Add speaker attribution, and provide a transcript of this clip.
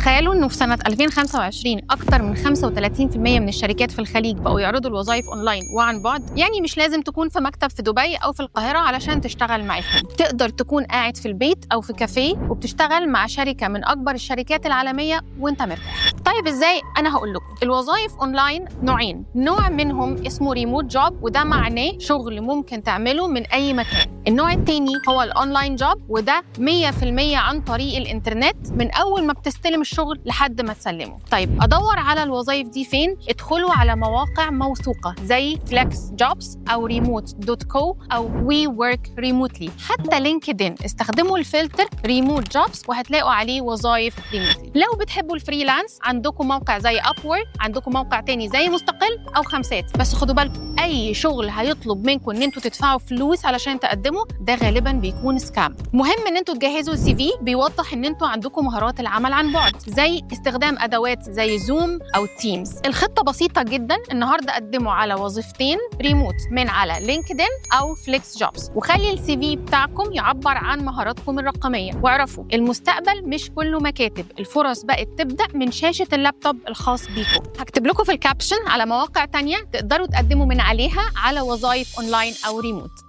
Speaker 1: تخيلوا انه في سنه 2025 اكتر من 35% من الشركات في الخليج بقوا يعرضوا الوظائف اونلاين وعن بعد. يعني مش لازم تكون في مكتب في دبي او في القاهره علشان تشتغل معاهم، تقدر تكون قاعد في البيت او في كافيه وبتشتغل مع شركه من اكبر الشركات العالميه وانت مرتاح. طيب ازاي؟ انا هقول لكم. الوظائف اونلاين نوعين، نوع منهم اسمه ريموت جوب وده معناه شغل ممكن تعمله من اي مكان. النوع الثاني هو الاونلاين جوب وده 100% عن طريق الانترنت من اول ما بتستلم الشغل لحد ما تسلمه. طيب ادور على الوظائف دي فين؟ ادخلوا على مواقع موثوقه زي فليكس جوبز او remote.co او وي ورك ريموتلي. حتى لينكدين استخدموا الفلتر ريموت جوبز وهتلاقوا عليه وظائف ريموتلي. لو بتحبوا الفريلانس عندكم موقع زي ابورك، عندكم موقع تاني زي مستقل او خمسات. بس خدوا بالكم اي شغل هيطلب منكم ان انتوا تدفعوا فلوس علشان تقدموا ده غالبا بيكون سكام. مهم ان انتوا تجهزوا سي في بيوضح ان انتوا عندكم مهارات العمل عن بعد زي استخدام ادوات زي زوم او تيمز. الخطه بسيطه جدا. النهارده قدموا على وظيفتين ريموت من على لينكدين او فليكس جوبز وخلي السي في بتاعكم يعبر عن مهاراتكم الرقميه. واعرفوا المستقبل مش كله مكاتب، الفرص بقت تبدا من شاشه اللابتوب الخاص بيكم. هكتب لكم في الكابشن على مواقع تانية تقدروا تقدموا من عليها على وظائف اونلاين او ريموت.